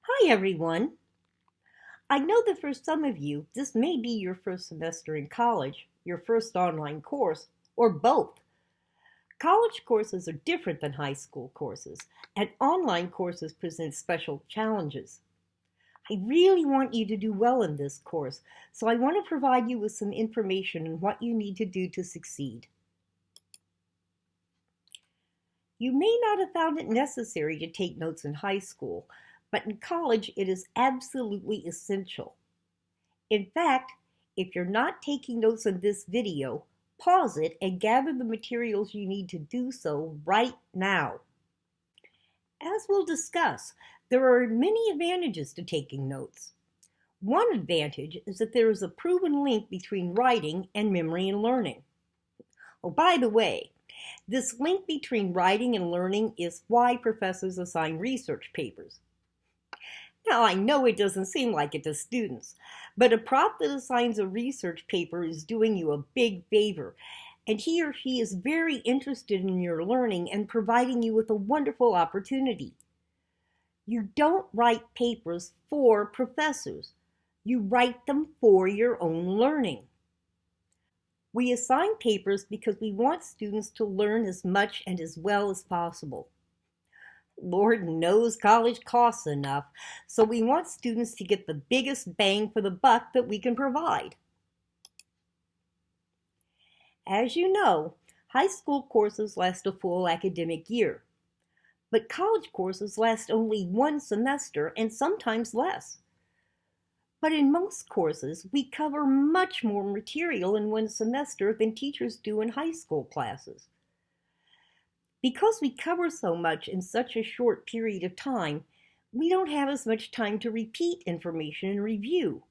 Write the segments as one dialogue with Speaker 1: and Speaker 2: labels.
Speaker 1: Hi everyone! I know that for some of you, this may be your first semester in college, your first online course, or both. College courses are different than high school courses, and online courses present special challenges. I really want you to do well in this course, so I want to provide you with some information on what you need to do to succeed. You may not have found it necessary to take notes in high school, but in college it is absolutely essential. In fact, if you're not taking notes in this video, pause it and gather the materials you need to do so right now. As we'll discuss, there are many advantages to taking notes. One advantage is that there is a proven link between writing and memory and learning. Oh, by the way, this link between writing and learning is why professors assign research papers. Now, I know it doesn't seem like it to students, but a prof that assigns a research paper is doing you a big favor, and he or she is very interested in your learning and providing you with a wonderful opportunity. You don't write papers for professors. You write them for your own learning. We assign papers because we want students to learn as much and as well as possible. Lord knows college costs enough, so we want students to get the biggest bang for the buck that we can provide. As you know, high school courses last a full academic year, but college courses last only one semester and sometimes less. But in most courses, we cover much more material in one semester than teachers do in high school classes. Because we cover so much in such a short period of time, we don't have as much time to repeat information and review.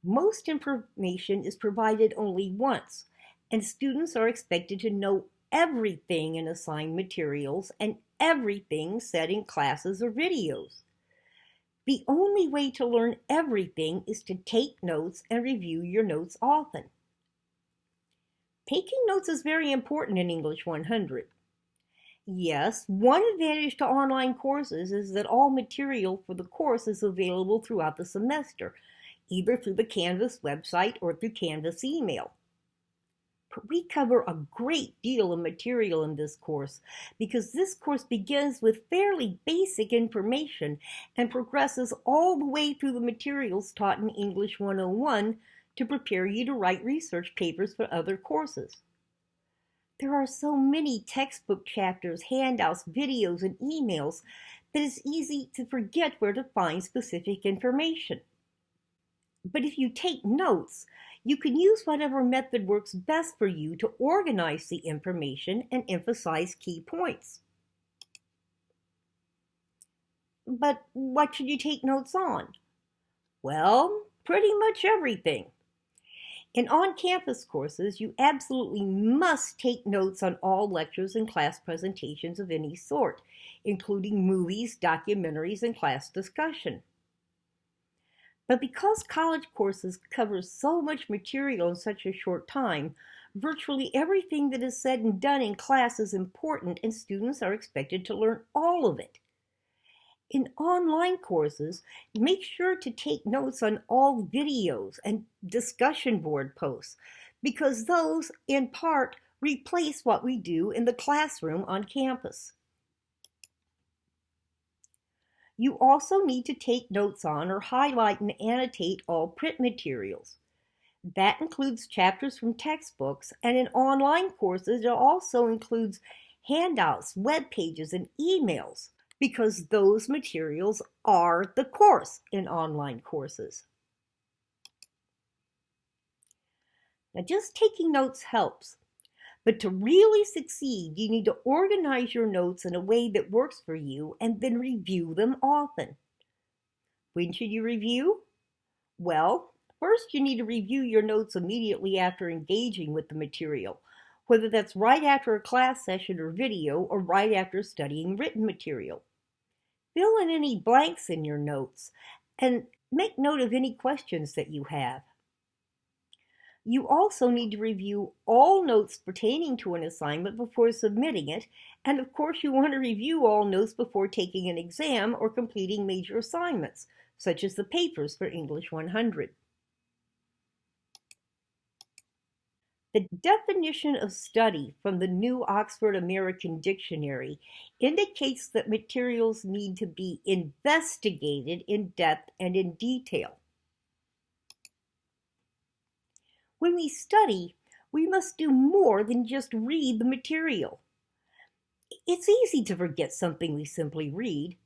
Speaker 1: Most information is provided only once, and students are expected to know everything in assigned materials and everything said in classes or videos. The only way to learn everything is to take notes and review your notes often. Taking notes is very important in English 100. Yes, one advantage to online courses is that all material for the course is available throughout the semester, either through the Canvas website or through Canvas email. But we cover a great deal of material in this course because this course begins with fairly basic information and progresses all the way through the materials taught in English 101 to prepare you to write research papers for other courses. There are so many textbook chapters, handouts, videos, and emails that it's easy to forget where to find specific information. But if you take notes, you can use whatever method works best for you to organize the information and emphasize key points. But what should you take notes on? Well, pretty much everything. In on-campus courses, you absolutely must take notes on all lectures and class presentations of any sort, including movies, documentaries, and class discussion. But because college courses cover so much material in such a short time, virtually everything that is said and done in class is important and students are expected to learn all of it. In online courses, make sure to take notes on all videos and discussion board posts because those, in part, replace what we do in the classroom on campus. You also need to take notes on or highlight and annotate all print materials. That includes chapters from textbooks, and in online courses, it also includes handouts, web pages, and emails, because those materials are the course in online courses. Now, just taking notes helps, but to really succeed, you need to organize your notes in a way that works for you and then review them often. When should you review? Well, first you need to review your notes immediately after engaging with the material, whether that's right after a class session or video or right after studying written material. Fill in any blanks in your notes and make note of any questions that you have. You also need to review all notes pertaining to an assignment before submitting it, and of course you want to review all notes before taking an exam or completing major assignments, such as the papers for English 100. The definition of study from the New Oxford American Dictionary indicates that materials need to be investigated in depth and in detail. When we study, we must do more than just read the material. It's easy to forget something we simply read.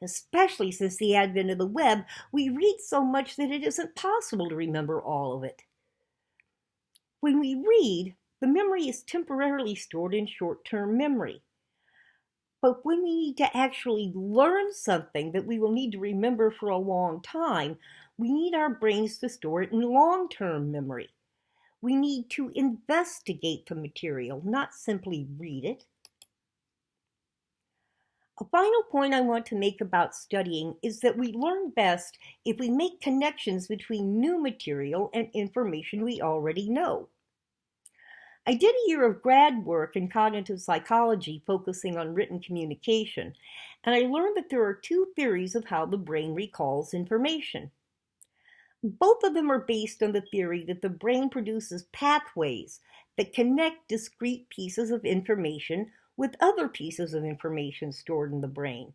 Speaker 1: Especially since the advent of the web, we read so much that it isn't possible to remember all of it. When we read, the memory is temporarily stored in short-term memory. But when we need to actually learn something that we will need to remember for a long time, we need our brains to store it in long-term memory. We need to investigate the material, not simply read it. A final point I want to make about studying is that we learn best if we make connections between new material and information we already know. I did a year of grad work in cognitive psychology focusing on written communication, and I learned that there are two theories of how the brain recalls information. Both of them are based on the theory that the brain produces pathways that connect discrete pieces of information with other pieces of information stored in the brain.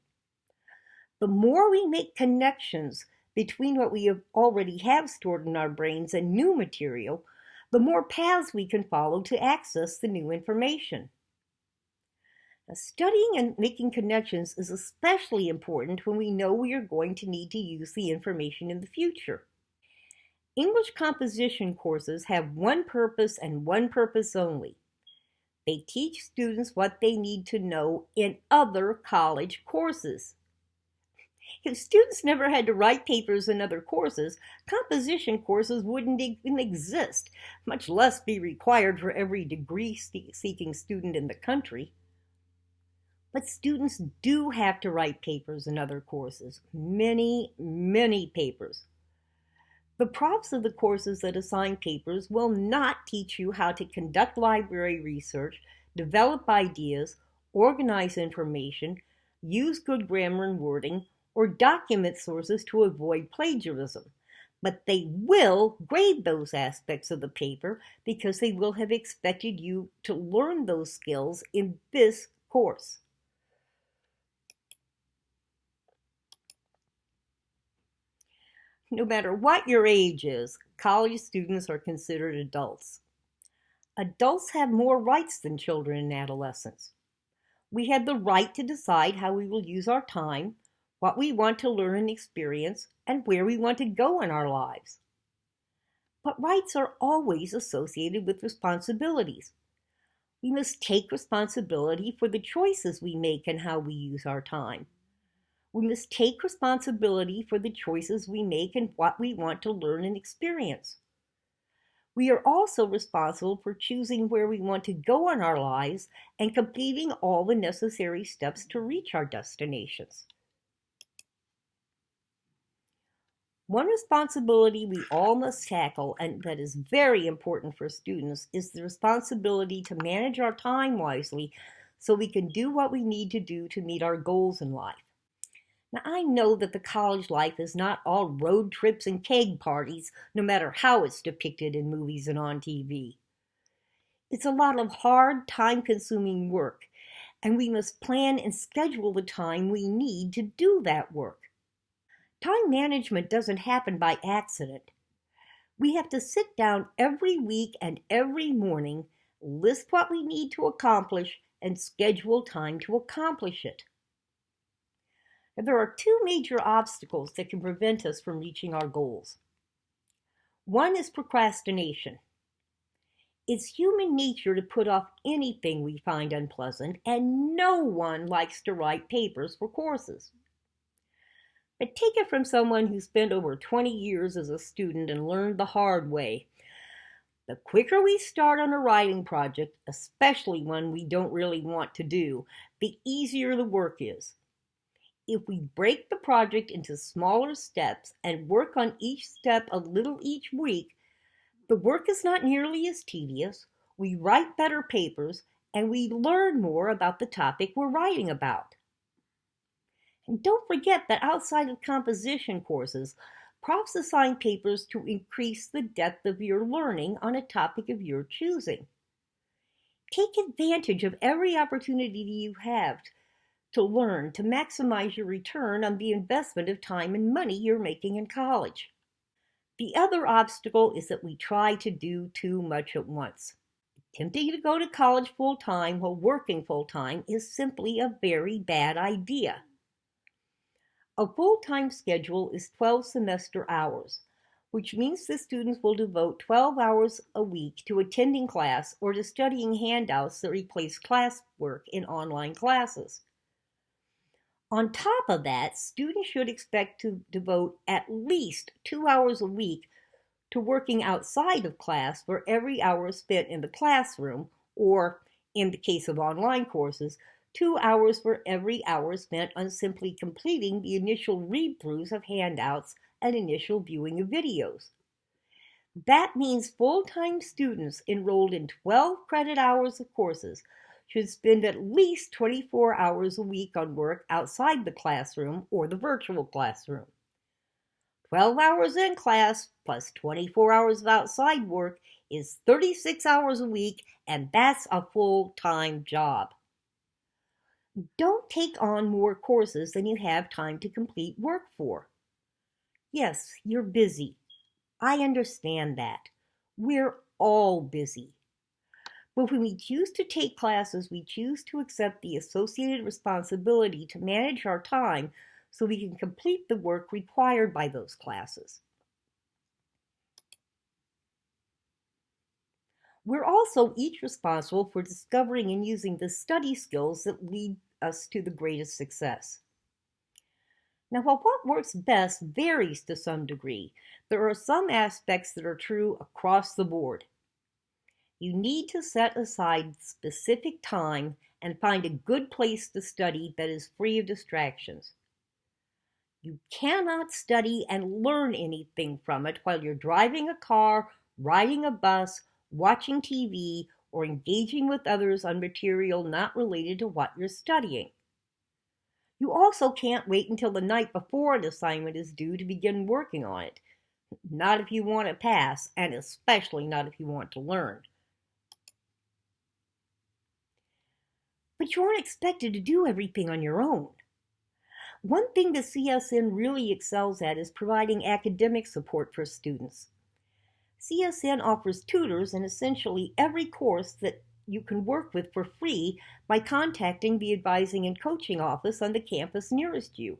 Speaker 1: The more we make connections between what we already have stored in our brains and new material, the more paths we can follow to access the new information. Now, studying and making connections is especially important when we know we are going to need to use the information in the future. English composition courses have one purpose and one purpose only. They teach students what they need to know in other college courses. If students never had to write papers in other courses, composition courses wouldn't even exist, much less be required for every degree-seeking student in the country. But students do have to write papers in other courses, many, many papers. The profs of the courses that assign papers will not teach you how to conduct library research, develop ideas, organize information, use good grammar and wording, or document sources to avoid plagiarism. But they will grade those aspects of the paper because they will have expected you to learn those skills in this course. No matter what your age is, college students are considered adults. Adults have more rights than children and adolescents. We have the right to decide how we will use our time, what we want to learn and experience, and where we want to go in our lives. But rights are always associated with responsibilities. We must take responsibility for the choices we make and how we use our time. We must take responsibility for the choices we make and what we want to learn and experience. We are also responsible for choosing where we want to go in our lives and completing all the necessary steps to reach our destinations. One responsibility we all must tackle, and that is very important for students, is the responsibility to manage our time wisely so we can do what we need to do to meet our goals in life. Now, I know that the college life is not all road trips and keg parties, no matter how it's depicted in movies and on TV. It's a lot of hard, time-consuming work, and we must plan and schedule the time we need to do that work. Time management doesn't happen by accident. We have to sit down every week and every morning, list what we need to accomplish, and schedule time to accomplish it. And there are two major obstacles that can prevent us from reaching our goals. One is procrastination. It's human nature to put off anything we find unpleasant, and no one likes to write papers for courses. But take it from someone who spent over 20 years as a student and learned the hard way. The quicker we start on a writing project, especially one we don't really want to do, the easier the work is. If we break the project into smaller steps and work on each step a little each week, The work is not nearly as tedious, we write better papers, and we learn more about the topic we're writing about. And don't forget that outside of composition courses, profs assign papers to increase the depth of your learning on a topic of your choosing. Take advantage of every opportunity you have to learn to maximize your return on the investment of time and money you're making in college. The other obstacle is that we try to do too much at once. Attempting to go to college full-time while working full-time is simply a very bad idea. A full-time schedule is 12 semester hours, which means the students will devote 12 hours a week to attending class or to studying handouts that replace classwork in online classes. On top of that, students should expect to devote at least 2 hours a week to working outside of class for every hour spent in the classroom, or, in the case of online courses, 2 hours for every hour spent on simply completing the initial read-throughs of handouts and initial viewing of videos. That means full-time students enrolled in 12 credit hours of courses should spend at least 24 hours a week on work outside the classroom or the virtual classroom. 12 hours in class plus 24 hours of outside work is 36 hours a week, and that's a full-time job. Don't take on more courses than you have time to complete work for. Yes, you're busy. I understand that. We're all busy. But when we choose to take classes, we choose to accept the associated responsibility to manage our time so we can complete the work required by those classes. We're also each responsible for discovering and using the study skills that lead us to the greatest success. Now, while what works best varies to some degree, there are some aspects that are true across the board. You need to set aside specific time and find a good place to study that is free of distractions. You cannot study and learn anything from it while you're driving a car, riding a bus, watching TV, or engaging with others on material not related to what you're studying. You also can't wait until the night before an assignment is due to begin working on it. Not if you want to pass, and especially not if you want to learn. But you aren't expected to do everything on your own. One thing the CSN really excels at is providing academic support for students. CSN offers tutors in essentially every course that you can work with for free by contacting the advising and coaching office on the campus nearest you.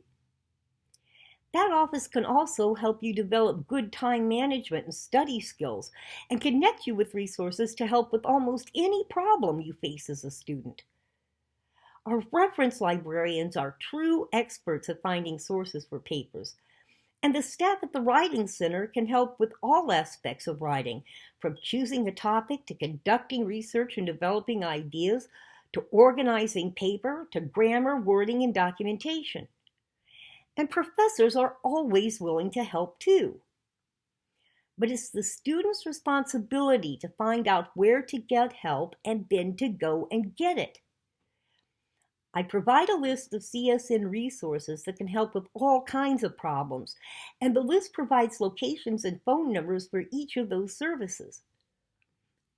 Speaker 1: That office can also help you develop good time management and study skills and connect you with resources to help with almost any problem you face as a student. Our reference librarians are true experts at finding sources for papers, and the staff at the Writing Center can help with all aspects of writing, from choosing a topic to conducting research and developing ideas, to organizing paper, to grammar, wording, and documentation. And professors are always willing to help too. But it's the student's responsibility to find out where to get help and then to go and get it. I provide a list of CSN resources that can help with all kinds of problems, and the list provides locations and phone numbers for each of those services.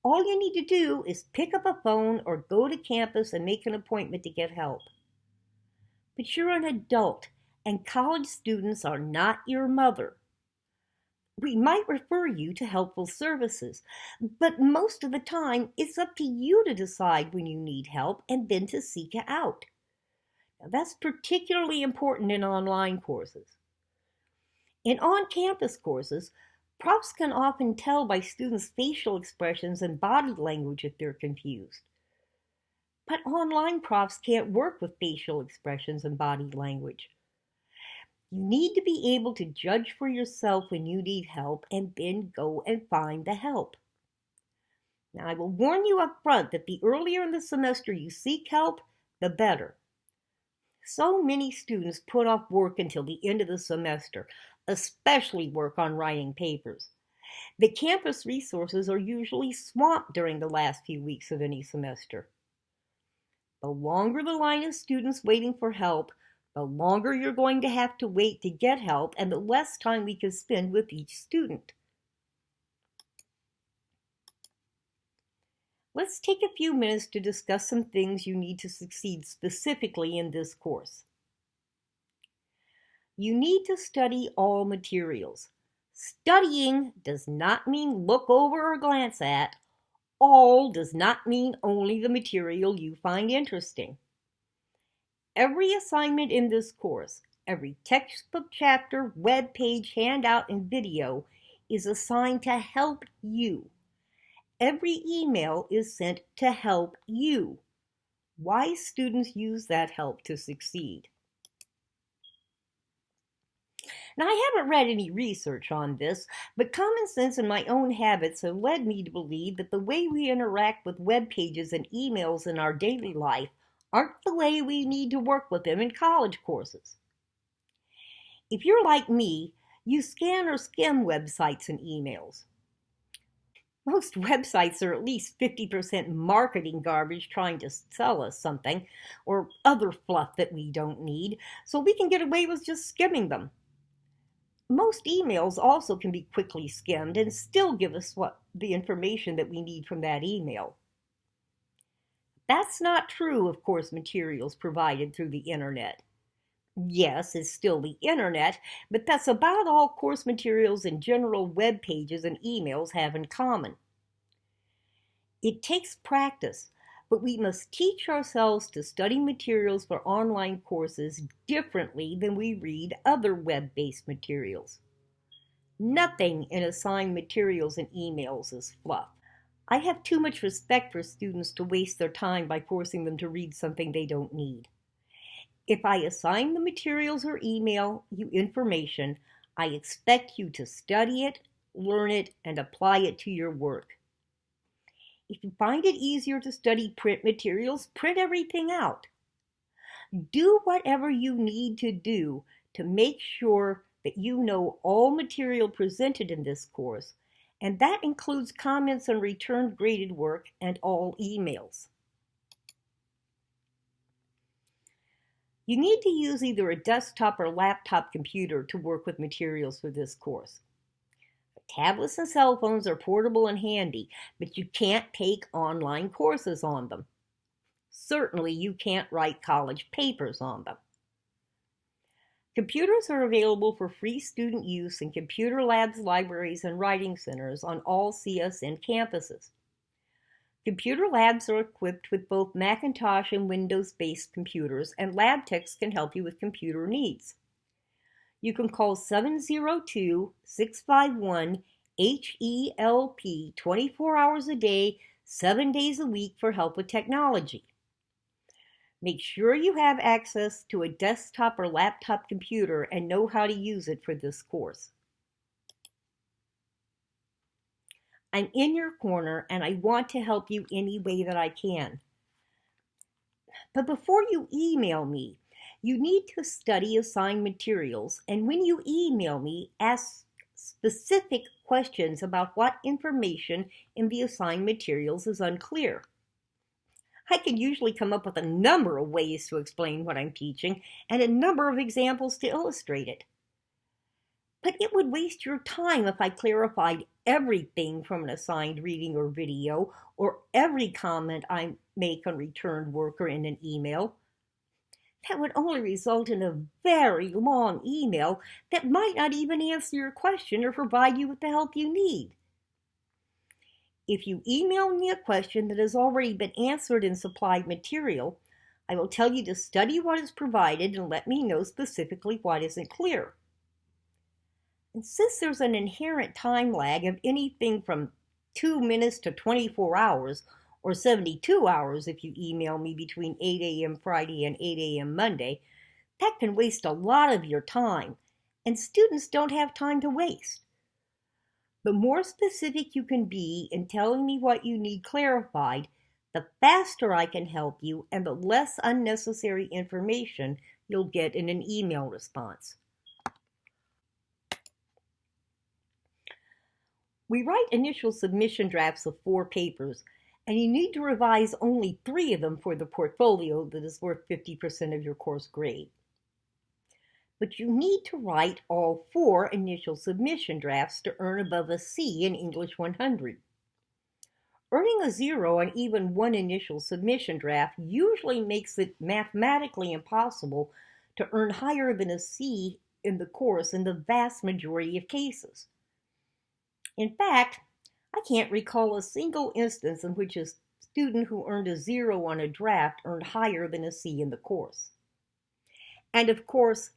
Speaker 1: All you need to do is pick up a phone or go to campus and make an appointment to get help. But you're an adult, and college students are not your mother. We might refer you to helpful services, but most of the time it's up to you to decide when you need help and then to seek it out. Now, that's particularly important in online courses. In on-campus courses, profs can often tell by students' facial expressions and body language if they're confused. But online profs can't work with facial expressions and body language. You need to be able to judge for yourself when you need help and then go and find the help. Now, I will warn you up front that the earlier in the semester you seek help, the better. So many students put off work until the end of the semester, especially work on writing papers. The campus resources are usually swamped during the last few weeks of any semester. The longer the line of students waiting for help, the longer you're going to have to wait to get help and the less time we can spend with each student. Let's take a few minutes to discuss some things you need to succeed specifically in this course. You need to study all materials. Studying does not mean look over or glance at. All does not mean only the material you find interesting. Every assignment in this course, every textbook chapter, web page, handout, and video is assigned to help you. Every email is sent to help you. Wise students use that help to succeed. Now, I haven't read any research on this, but common sense and my own habits have led me to believe that the way we interact with web pages and emails in our daily life aren't the way we need to work with them in college courses. If you're like me, you scan or skim websites and emails. Most websites are at least 50% marketing garbage trying to sell us something or other fluff that we don't need, so we can get away with just skimming them. Most emails also can be quickly skimmed and still give us the information that we need from that email. That's not true of course materials provided through the internet. Yes, it's still the internet, but that's about all course materials and general web pages and emails have in common. It takes practice, but we must teach ourselves to study materials for online courses differently than we read other web-based materials. Nothing in assigned materials and emails is fluff. I have too much respect for students to waste their time by forcing them to read something they don't need. If I assign the materials or email you information, I expect you to study it, learn it, and apply it to your work. If you find it easier to study print materials, print everything out. Do whatever you need to do to make sure that you know all material presented in this course, and that includes comments on returned graded work and all emails. You need to use either a desktop or laptop computer to work with materials for this course. Tablets and cell phones are portable and handy, but you can't take online courses on them. Certainly, you can't write college papers on them. Computers are available for free student use in computer labs, libraries, and writing centers on all CSN campuses. Computer labs are equipped with both Macintosh and Windows-based computers, and lab techs can help you with computer needs. You can call 702-651-HELP 24 hours a day, 7 days a week for help with technology. Make sure you have access to a desktop or laptop computer and know how to use it for this course. I'm in your corner and I want to help you any way that I can. But before you email me, you need to study assigned materials, and when you email me, ask specific questions about what information in the assigned materials is unclear. I can usually come up with a number of ways to explain what I'm teaching and a number of examples to illustrate it. But it would waste your time if I clarified everything from an assigned reading or video, or every comment I make on returned work or in an email. That would only result in a very long email that might not even answer your question or provide you with the help you need. If you email me a question that has already been answered in supplied material, I will tell you to study what is provided and let me know specifically what isn't clear. And since there's an inherent time lag of anything from 2 minutes to 24 hours, or 72 hours if you email me between 8 a.m. Friday and 8 a.m. Monday, that can waste a lot of your time, and students don't have time to waste. The more specific you can be in telling me what you need clarified, the faster I can help you and the less unnecessary information you'll get in an email response. We write initial submission drafts of 4 papers, and you need to revise only 3 of them for the portfolio that is worth 50% of your course grade. But you need to write all 4 initial submission drafts to earn above a C in English 100. Earning a 0 on even one initial submission draft usually makes it mathematically impossible to earn higher than a C in the course in the vast majority of cases. In fact, I can't recall a single instance in which a student who earned a 0 on a draft earned higher than a C in the course. And of course,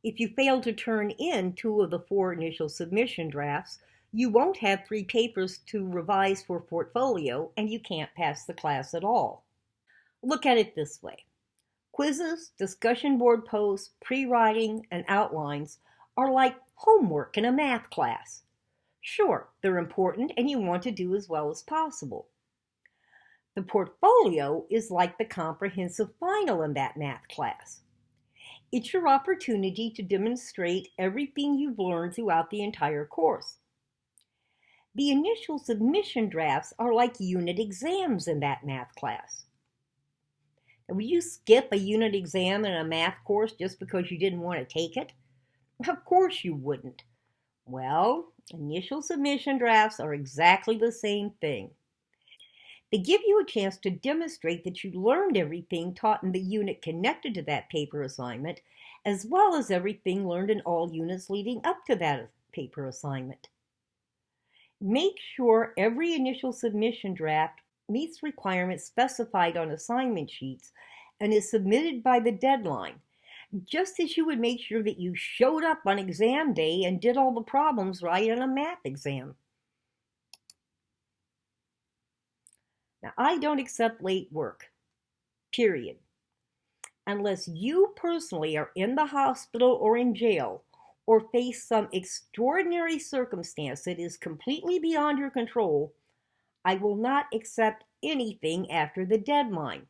Speaker 1: if you fail to turn in 2 of the 4 initial submission drafts, you won't have 3 papers to revise for portfolio, and you can't pass the class at all. Look at it this way. Quizzes, discussion board posts, pre-writing, and outlines are like homework in a math class. Sure, they're important and you want to do as well as possible. The portfolio is like the comprehensive final in that math class. It's your opportunity to demonstrate everything you've learned throughout the entire course. The initial submission drafts are like unit exams in that math class. Now, would you skip a unit exam in a math course just because you didn't want to take it? Of course you wouldn't. Well, initial submission drafts are exactly the same thing. They give you a chance to demonstrate that you learned everything taught in the unit connected to that paper assignment, as well as everything learned in all units leading up to that paper assignment. Make sure every initial submission draft meets requirements specified on assignment sheets and is submitted by the deadline, just as you would make sure that you showed up on exam day and did all the problems right in a math exam. Now, I don't accept late work, period. Unless you personally are in the hospital or in jail, or face some extraordinary circumstance that is completely beyond your control, I will not accept anything after the deadline.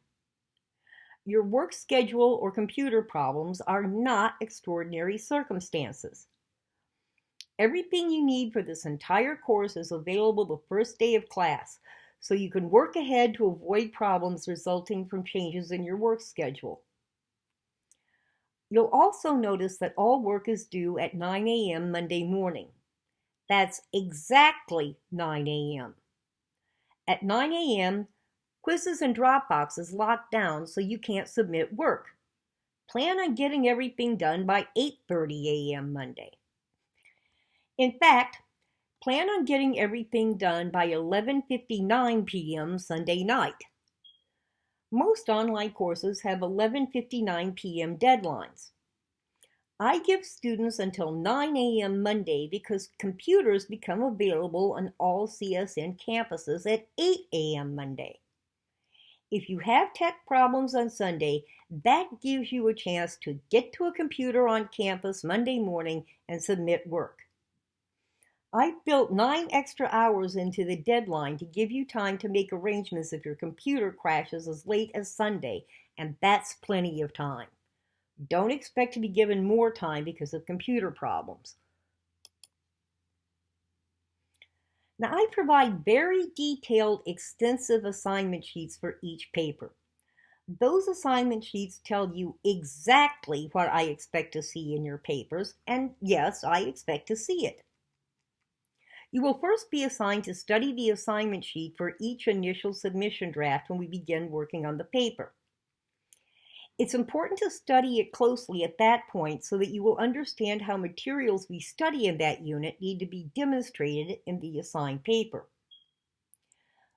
Speaker 1: Your work schedule or computer problems are not extraordinary circumstances. Everything you need for this entire course is available the first day of class, so you can work ahead to avoid problems resulting from changes in your work schedule. You'll also notice that all work is due at 9 a.m. Monday morning. That's exactly 9 a.m. At 9 a.m., quizzes and drop boxes lock down so you can't submit work. Plan on getting everything done by 8:30 a.m. Monday. In fact, plan on getting everything done by 11:59 p.m. Sunday night. Most online courses have 11:59 p.m. deadlines. I give students until 9 a.m. Monday because computers become available on all CSN campuses at 8 a.m. Monday. If you have tech problems on Sunday, that gives you a chance to get to a computer on campus Monday morning and submit work. I've built 9 extra hours into the deadline to give you time to make arrangements if your computer crashes as late as Sunday, and that's plenty of time. Don't expect to be given more time because of computer problems. Now, I provide very detailed, extensive assignment sheets for each paper. Those assignment sheets tell you exactly what I expect to see in your papers, and yes, I expect to see it. You will first be assigned to study the assignment sheet for each initial submission draft when we begin working on the paper. It's important to study it closely at that point so that you will understand how materials we study in that unit need to be demonstrated in the assigned paper.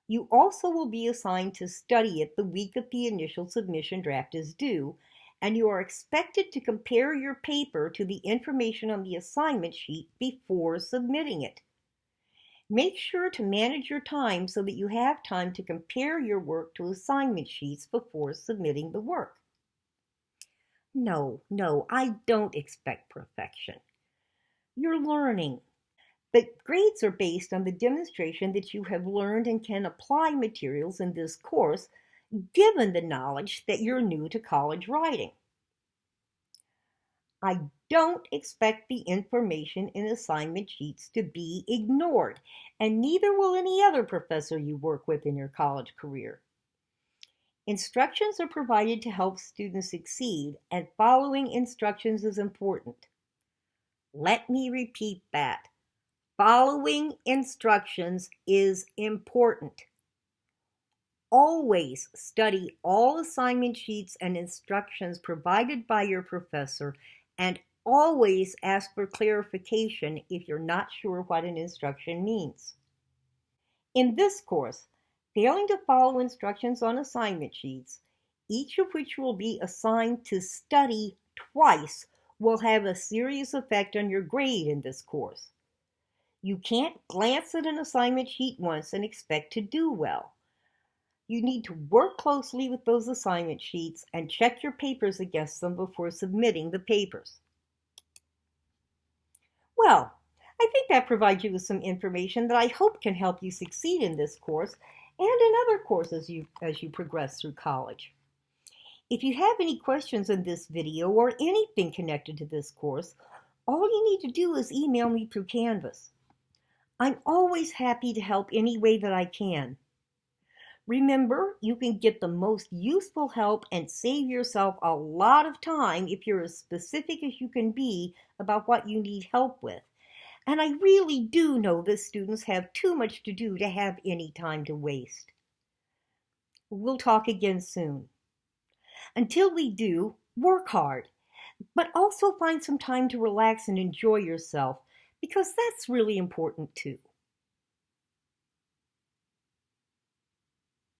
Speaker 1: You also will be assigned to study it the week that the initial submission draft is due, and you are expected to compare your paper to the information on the assignment sheet before submitting it. Make sure to manage your time so that you have time to compare your work to assignment sheets before submitting the work. No, I don't expect perfection. You're learning. But grades are based on the demonstration that you have learned and can apply materials in this course, given the knowledge that you're new to college writing. I Don't expect the information in assignment sheets to be ignored, and neither will any other professor you work with in your college career. Instructions are provided to help students succeed, and following instructions is important. Let me repeat that. Following instructions is important. Always study all assignment sheets and instructions provided by your professor, and always ask for clarification if you're not sure what an instruction means. In this course, failing to follow instructions on assignment sheets, each of which will be assigned to study twice, will have a serious effect on your grade in this course. You can't glance at an assignment sheet once and expect to do well. You need to work closely with those assignment sheets and check your papers against them before submitting the papers. Well, I think that provides you with some information that I hope can help you succeed in this course and in other courses as you progress through college. If you have any questions in this video or anything connected to this course, all you need to do is email me through Canvas. I'm always happy to help any way that I can. Remember, you can get the most useful help and save yourself a lot of time if you're as specific as you can be about what you need help with. And I really do know that students have too much to do to have any time to waste. We'll talk again soon. Until we do, work hard, but also find some time to relax and enjoy yourself, because that's really important too.